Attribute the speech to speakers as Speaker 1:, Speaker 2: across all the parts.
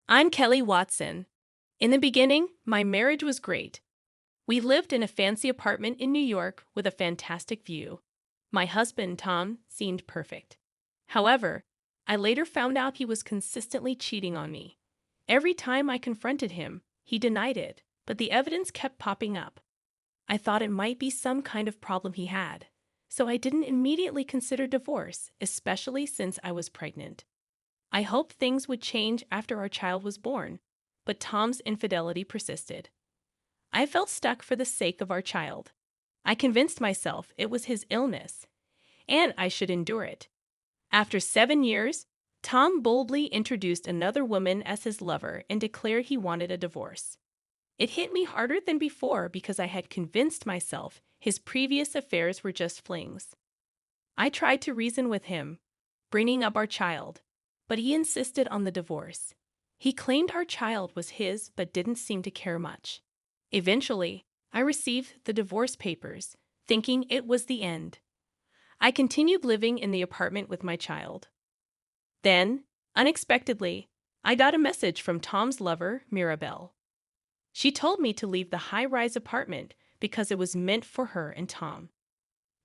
Speaker 1: I'm Kelly Watson. In the beginning, my marriage was great. We lived in a fancy apartment in New York with a fantastic view. My husband, Tom, seemed perfect. However, I later found out he was consistently cheating on me. Every time I confronted him, he denied it, but the evidence kept popping up. I thought it might be some kind of problem he had, so I didn't immediately consider divorce, especially since I was pregnant. I hoped things would change after our child was born, but Tom's infidelity persisted. I felt stuck for the sake of our child. I convinced myself it was his illness, and I should endure it. After 7 years, Tom boldly introduced another woman as his lover and declared he wanted a divorce. It hit me harder than before because I had convinced myself his previous affairs were just flings. I tried to reason with him, bringing up our child, but he insisted on the divorce. He claimed our child was his but didn't seem to care much. Eventually, I received the divorce papers, thinking it was the end. I continued living in the apartment with my child. Then, unexpectedly, I got a message from Tom's lover, Mirabelle. She told me to leave the high-rise apartment because it was meant for her and Tom.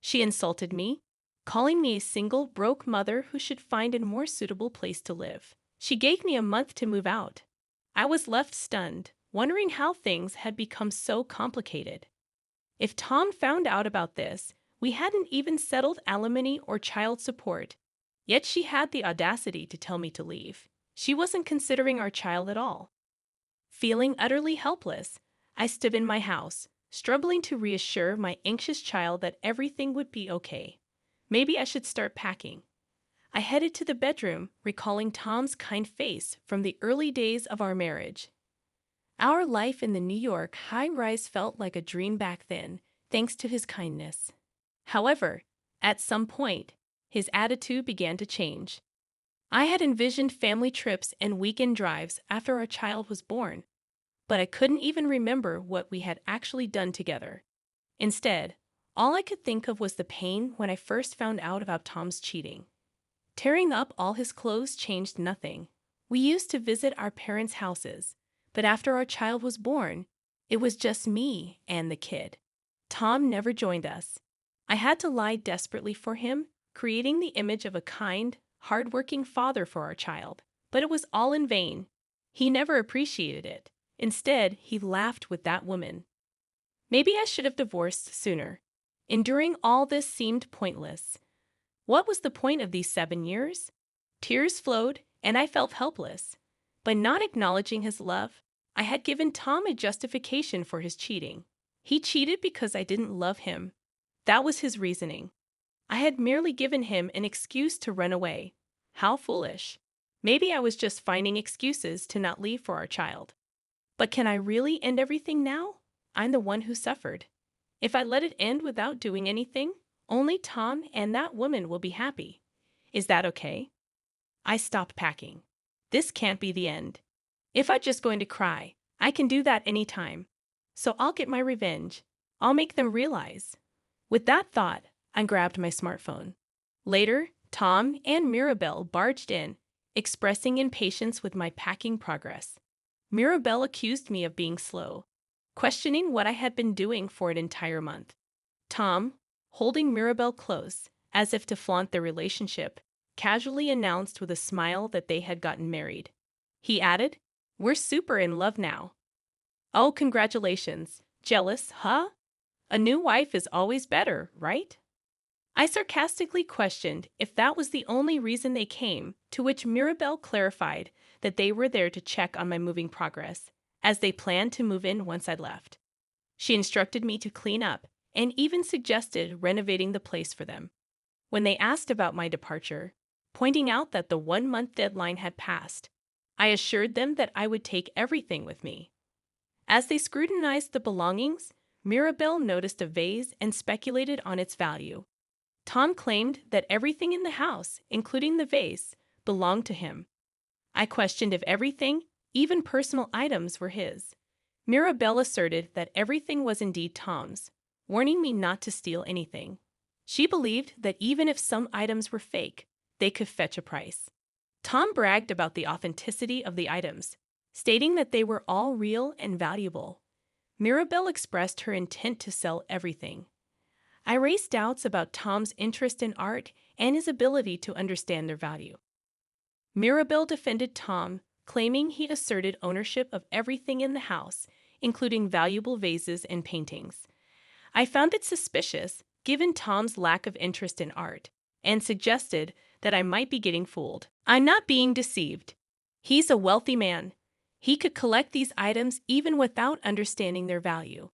Speaker 1: She insulted me, calling me a single, broke mother who should find a more suitable place to live. She gave me a month to move out. I was left stunned, wondering how things had become so complicated. If Tom found out about this, we hadn't even settled alimony or child support. Yet she had the audacity to tell me to leave. She wasn't considering our child at all. Feeling utterly helpless, I stood in my house, struggling to reassure my anxious child that everything would be okay. Maybe I should start packing. I headed to the bedroom, recalling Tom's kind face from the early days of our marriage. Our life in the New York high-rise felt like a dream back then, thanks to his kindness. However, at some point, his attitude began to change. I had envisioned family trips and weekend drives after our child was born, but I couldn't even remember what we had actually done together. Instead, all I could think of was the pain when I first found out about Tom's cheating. Tearing up all his clothes changed nothing. We used to visit our parents' houses, but after our child was born, it was just me and the kid. Tom never joined us. I had to lie desperately for him, creating the image of a kind, hard-working father for our child. But it was all in vain. He never appreciated it. Instead, he laughed with that woman. Maybe I should have divorced sooner. Enduring all this seemed pointless. What was the point of these 7 years? Tears flowed, and I felt helpless. By not acknowledging his love, I had given Tom a justification for his cheating. He cheated because I didn't love him. That was his reasoning. I had merely given him an excuse to run away. How foolish. Maybe I was just finding excuses to not leave for our child. But can I really end everything now? I'm the one who suffered. If I let it end without doing anything, only Tom and that woman will be happy. Is that okay? I stopped packing. This can't be the end. If I'm just going to cry, I can do that anytime. So I'll get my revenge. I'll make them realize. With that thought, I grabbed my smartphone. Later, Tom and Mirabelle barged in, expressing impatience with my packing progress. Mirabelle accused me of being slow, questioning what I had been doing for an entire month. Tom, holding Mirabelle close, as if to flaunt their relationship, casually announced with a smile that they had gotten married. He added, "We're super in love now." Oh, congratulations. Jealous, huh? A new wife is always better, right? I sarcastically questioned if that was the only reason they came, to which Mirabelle clarified that they were there to check on my moving progress, as they planned to move in once I'd left. She instructed me to clean up and even suggested renovating the place for them. When they asked about my departure, pointing out that the 1-month deadline had passed, I assured them that I would take everything with me. As they scrutinized the belongings, Mirabelle noticed a vase and speculated on its value. Tom claimed that everything in the house, including the vase, belonged to him. I questioned if everything, even personal items, were his. Mirabelle asserted that everything was indeed Tom's, warning me not to steal anything. She believed that even if some items were fake, they could fetch a price. Tom bragged about the authenticity of the items, stating that they were all real and valuable. Mirabelle expressed her intent to sell everything. I raised doubts about Tom's interest in art and his ability to understand their value. Mirabelle defended Tom, claiming he asserted ownership of everything in the house, including valuable vases and paintings. I found it suspicious, given Tom's lack of interest in art, and suggested that I might be getting fooled. I'm not being deceived. He's a wealthy man. He could collect these items even without understanding their value.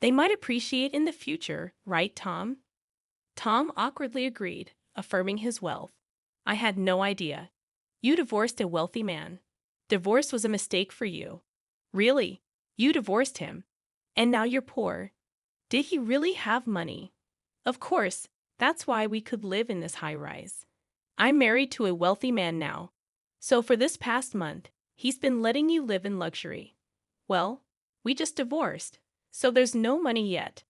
Speaker 1: They might appreciate in the future, right, Tom? Tom awkwardly agreed, affirming his wealth. I had no idea. You divorced a wealthy man. Divorce was a mistake for you. Really? You divorced him. And now you're poor. Did he really have money? Of course, that's why we could live in this high-rise. I'm married to a wealthy man now. So for this past month, he's been letting you live in luxury. Well, we just divorced, so there's no money yet.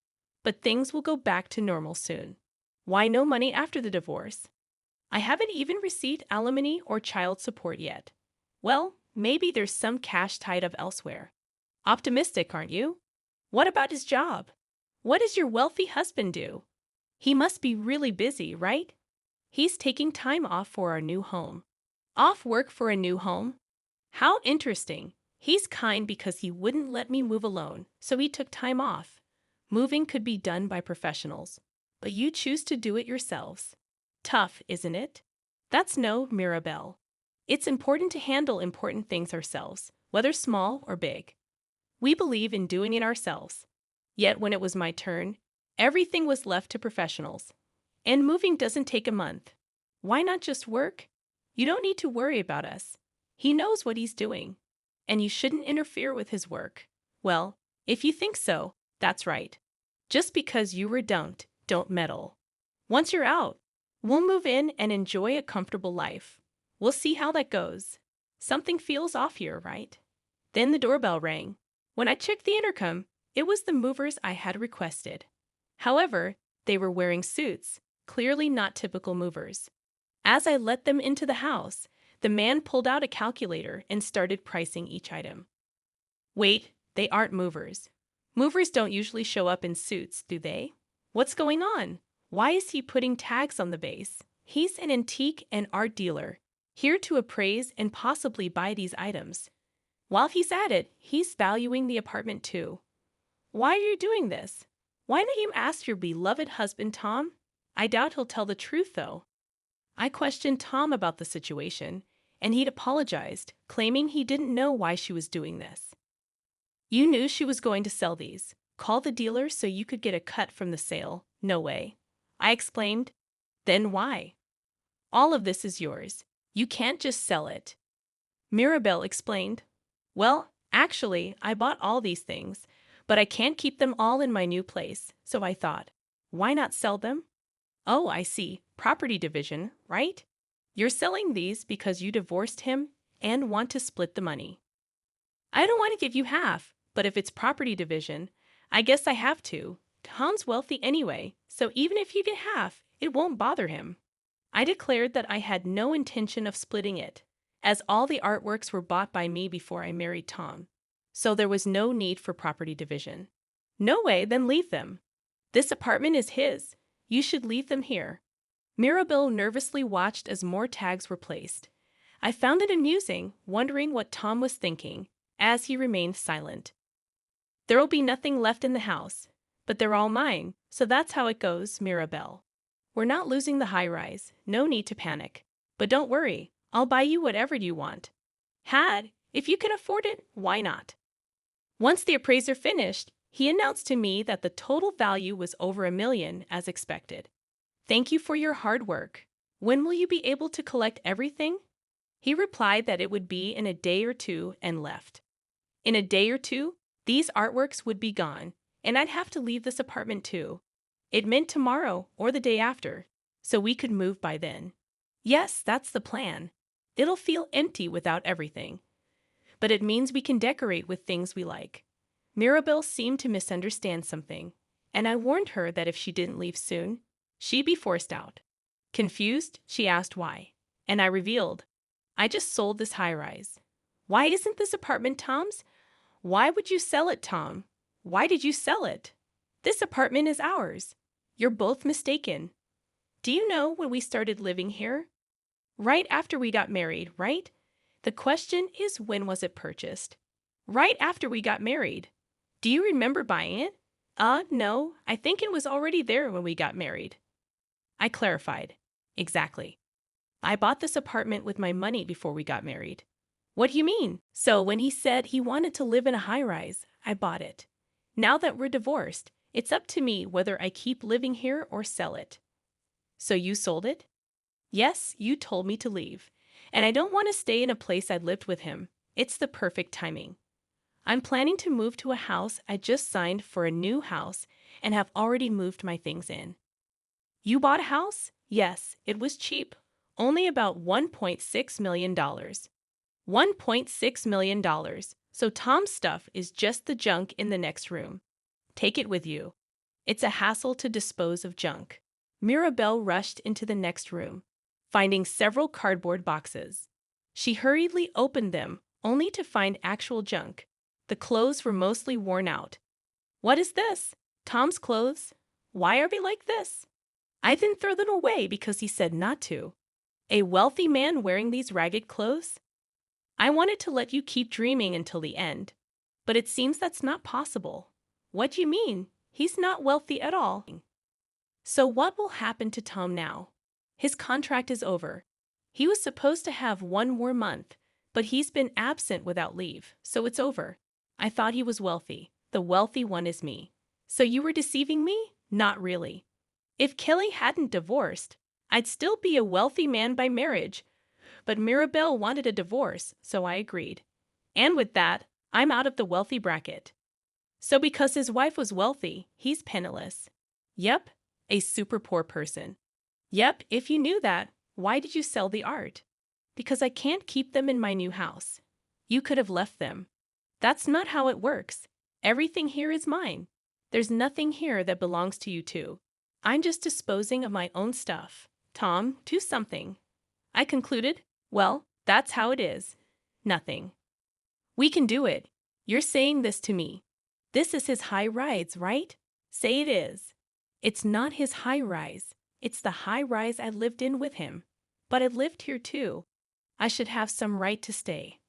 Speaker 1: But things will go back to normal soon. Why no money after the divorce? I haven't even received alimony or child support yet. Well, maybe there's some cash tied up elsewhere. Optimistic, aren't you? What about his job? What does your wealthy husband do? He must be really busy, right? He's taking time off for our new home. Off work for a new home? How interesting. He's kind because he wouldn't let me move alone, so he took time off. Moving could be done by professionals, but you choose to do it yourselves. Tough, isn't it? That's no Mirabelle. It's important to handle important things ourselves, whether small or big. We believe in doing it ourselves. Yet when it was my turn, everything was left to professionals. And moving doesn't take a month. Why not just work? You don't need to worry about us. He knows what he's doing. And you shouldn't interfere with his work. Well, if you think so, that's right. Just because you were dumped, don't meddle. Once you're out, we'll move in and enjoy a comfortable life. We'll see how that goes. Something feels off here, right? Then the doorbell rang. When I checked the intercom, it was the movers I had requested. However, they were wearing suits, clearly not typical movers. As I let them into the house, the man pulled out a calculator and started pricing each item. Wait, they aren't movers. Movers don't usually show up in suits, do they? What's going on? Why is he putting tags on the base? He's an antique and art dealer, here to appraise and possibly buy these items. While he's at it, he's valuing the apartment too. Why are you doing this? Why don't you ask your beloved husband, Tom? I doubt he'll tell the truth, though. I questioned Tom about the situation, and he'd apologized, claiming he didn't know why she was doing this. You knew she was going to sell these. Call the dealer so you could get a cut from the sale. No way. I exclaimed. Then why? All of this is yours. You can't just sell it. Mirabelle explained. Well, actually, I bought all these things, but I can't keep them all in my new place, so I thought, why not sell them? Oh, I see. Property division, right? You're selling these because you divorced him and want to split the money. I don't want to give you half, but if it's property division, I guess I have to. Tom's wealthy anyway, so even if you get half, it won't bother him. I declared that I had no intention of splitting it, as all the artworks were bought by me before I married Tom, so there was no need for property division. No way, then leave them. This apartment is his. You should leave them here. Mirabelle nervously watched as more tags were placed. I found it amusing, wondering what Tom was thinking, as he remained silent. There'll be nothing left in the house, but they're all mine, so that's how it goes, Mirabelle. We're not losing the high-rise, no need to panic. But don't worry, I'll buy you whatever you want. If you can afford it, why not? Once the appraiser finished, he announced to me that the total value was over $1 million, as expected. Thank you for your hard work. When will you be able to collect everything? He replied that it would be in a day or two and left. In a day or two, these artworks would be gone, and I'd have to leave this apartment too. It meant tomorrow or the day after, so we could move by then. Yes, that's the plan. It'll feel empty without everything. But it means we can decorate with things we like. Mirabelle seemed to misunderstand something, and I warned her that if she didn't leave soon, she'd be forced out. Confused, she asked why, and I revealed, I just sold this high-rise. Why isn't this apartment Tom's? Why would you sell it, Tom? Why did you sell it? This apartment is ours. You're both mistaken. Do you know when we started living here? Right after we got married, right? The question is, when was it purchased? Right after we got married. Do you remember buying it? No, I think it was already there when we got married. I clarified. Exactly. I bought this apartment with my money before we got married. What do you mean? So when he said he wanted to live in a high-rise, I bought it. Now that we're divorced, it's up to me whether I keep living here or sell it. So you sold it? Yes, you told me to leave. And I don't want to stay in a place I lived with him. It's the perfect timing. I'm planning to move to a house I just signed for a new house and have already moved my things in. You bought a house? Yes, it was cheap. Only about $1.6 million. $1.6 million. So Tom's stuff is just the junk in the next room. Take it with you. It's a hassle to dispose of junk. Mirabelle rushed into the next room, finding several cardboard boxes. She hurriedly opened them, only to find actual junk. The clothes were mostly worn out. What is this? Tom's clothes? Why are they like this? I didn't throw them away because he said not to. A wealthy man wearing these ragged clothes? I wanted to let you keep dreaming until the end, but it seems that's not possible. What do you mean? He's not wealthy at all. So what will happen to Tom now? His contract is over. He was supposed to have one more month, but he's been absent without leave, so it's over. I thought he was wealthy. The wealthy one is me. So you were deceiving me? Not really. If Kelly hadn't divorced, I'd still be a wealthy man by marriage. But Mirabelle wanted a divorce, so I agreed. And with that, I'm out of the wealthy bracket. So because his wife was wealthy, he's penniless. Yep, a super poor person. Yep, if you knew that, why did you sell the art? Because I can't keep them in my new house. You could have left them. That's not how it works. Everything here is mine. There's nothing here that belongs to you two. I'm just disposing of my own stuff. Tom, do something. I concluded, well, that's how it is. Nothing. We can do it. You're saying this to me. This is his high-rise, right? Say it is. It's not his high-rise. It's the high-rise I lived in with him. But I lived here too. I should have some right to stay.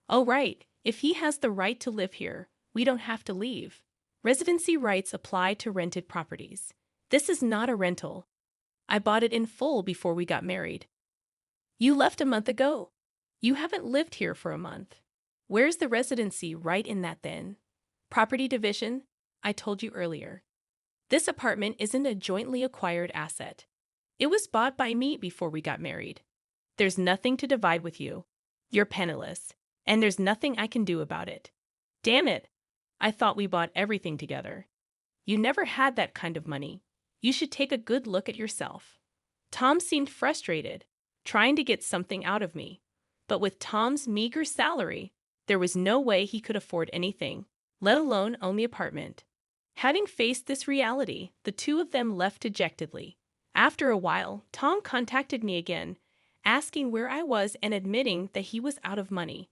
Speaker 1: Oh, right. If he has the right to live here, we don't have to leave. Residency rights apply to rented properties. This is not a rental. I bought it in full before we got married. You left a month ago. You haven't lived here for a month. Where's the residency right in that then? Property division, I told you earlier. This apartment isn't a jointly acquired asset. It was bought by me before we got married. There's nothing to divide with you. You're penniless, and there's nothing I can do about it. Damn it! I thought we bought everything together. You never had that kind of money. You should take a good look at yourself. Tom seemed frustrated, trying to get something out of me. But with Tom's meager salary, there was no way he could afford anything, let alone own the apartment. Having faced this reality, the two of them left dejectedly. After a while, Tom contacted me again, asking where I was and admitting that he was out of money.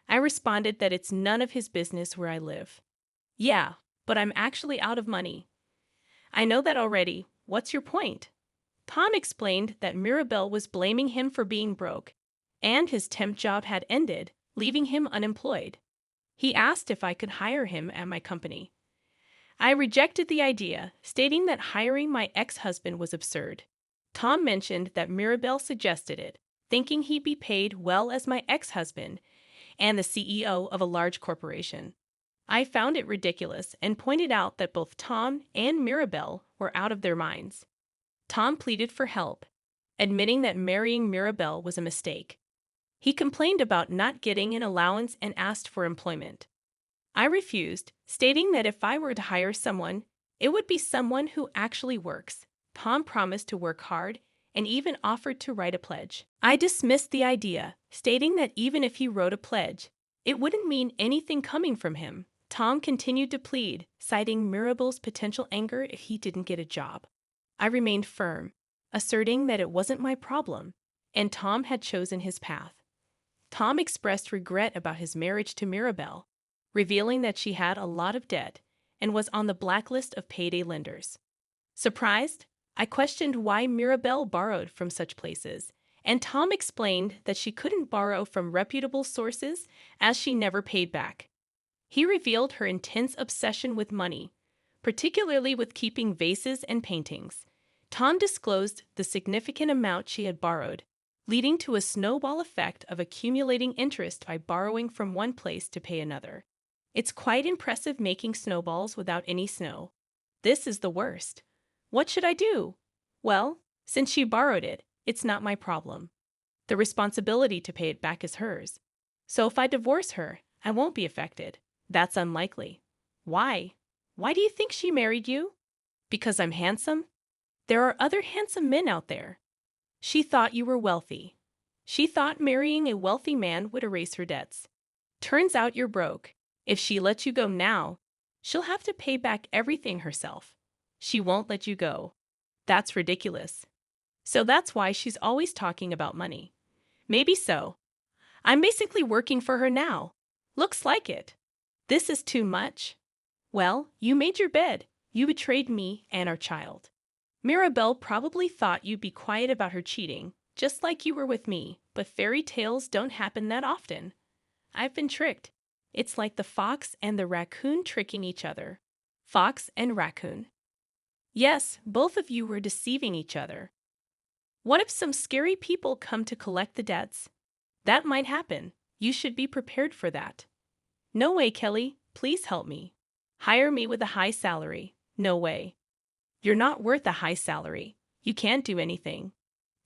Speaker 1: I responded that it's none of his business where I live. Yeah, but I'm actually out of money. I know that already. What's your point? Tom explained that Mirabelle was blaming him for being broke, and his temp job had ended, leaving him unemployed. He asked if I could hire him at my company. I rejected the idea, stating that hiring my ex-husband was absurd. Tom mentioned that Mirabelle suggested it, thinking he'd be paid well as my ex-husband and the CEO of a large corporation. I found it ridiculous and pointed out that both Tom and Mirabelle were out of their minds. Tom pleaded for help, admitting that marrying Mirabelle was a mistake. He complained about not getting an allowance and asked for employment. I refused, stating that if I were to hire someone, it would be someone who actually works. Tom promised to work hard and even offered to write a pledge. I dismissed the idea, stating that even if he wrote a pledge, it wouldn't mean anything coming from him. Tom continued to plead, citing Mirabelle's potential anger if he didn't get a job. I remained firm, asserting that it wasn't my problem, and Tom had chosen his path. Tom expressed regret about his marriage to Mirabelle, revealing that she had a lot of debt and was on the blacklist of payday lenders. Surprised, I questioned why Mirabelle borrowed from such places, and Tom explained that she couldn't borrow from reputable sources as she never paid back. He revealed her intense obsession with money, particularly with keeping vases and paintings. Tom disclosed the significant amount she had borrowed, leading to a snowball effect of accumulating interest by borrowing from one place to pay another. It's quite impressive making snowballs without any snow. This is the worst. What should I do? Well, since she borrowed it, it's not my problem. The responsibility to pay it back is hers. So if I divorce her, I won't be affected. That's unlikely. Why? Why do you think she married you? Because I'm handsome? There are other handsome men out there. She thought you were wealthy. She thought marrying a wealthy man would erase her debts. Turns out you're broke. If she lets you go now, she'll have to pay back everything herself. She won't let you go. That's ridiculous. So that's why she's always talking about money. Maybe so. I'm basically working for her now. Looks like it. This is too much. Well, you made your bed. You betrayed me and our child. Mirabelle probably thought you'd be quiet about her cheating, just like you were with me, but fairy tales don't happen that often. I've been tricked. It's like the fox and the raccoon tricking each other. Fox and raccoon. Yes, both of you were deceiving each other. What if some scary people come to collect the debts? That might happen. You should be prepared for that. No way, Kelly. Please help me. Hire me with a high salary. No way. You're not worth a high salary. You can't do anything.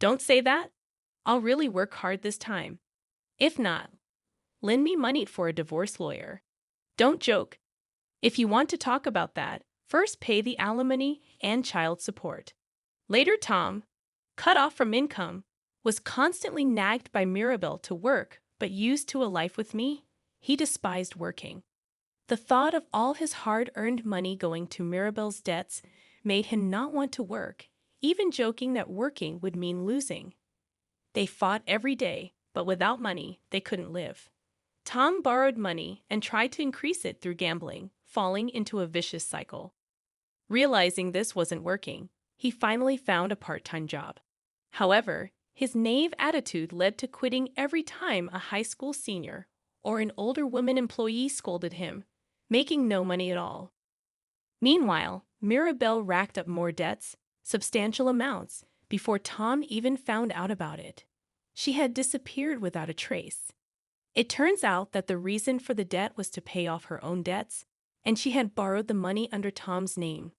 Speaker 1: Don't say that. I'll really work hard this time. If not, lend me money for a divorce lawyer. Don't joke. If you want to talk about that, first pay the alimony and child support. Later, Tom, cut off from income, was constantly nagged by Mirabelle to work, but used to a life with me. He despised working. The thought of all his hard-earned money going to Mirabelle's debts made him not want to work, even joking that working would mean losing. They fought every day, but without money, they couldn't live. Tom borrowed money and tried to increase it through gambling, falling into a vicious cycle. Realizing this wasn't working, he finally found a part-time job. However, his naive attitude led to quitting every time a high school senior or an older woman employee scolded him, making no money at all. Meanwhile, Mirabelle racked up more debts, substantial amounts, before Tom even found out about it. She had disappeared without a trace. It turns out that the reason for the debt was to pay off her own debts, and she had borrowed the money under Tom's name.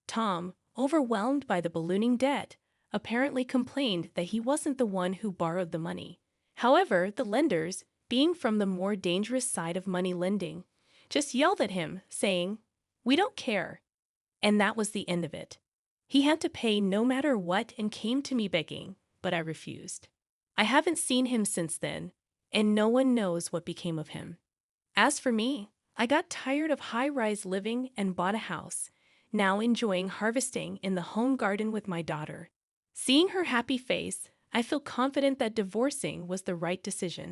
Speaker 1: Tom, overwhelmed by the ballooning debt, apparently complained that he wasn't the one who borrowed the money. However, the lenders, being from the more dangerous side of money lending, just yelled at him, saying, "We don't care." And that was the end of it. He had to pay no matter what and came to me begging, but I refused. I haven't seen him since then, and no one knows what became of him. As for me, I got tired of high-rise living and bought a house, now enjoying harvesting in the home garden with my daughter. Seeing her happy face, I feel confident that divorcing was the right decision.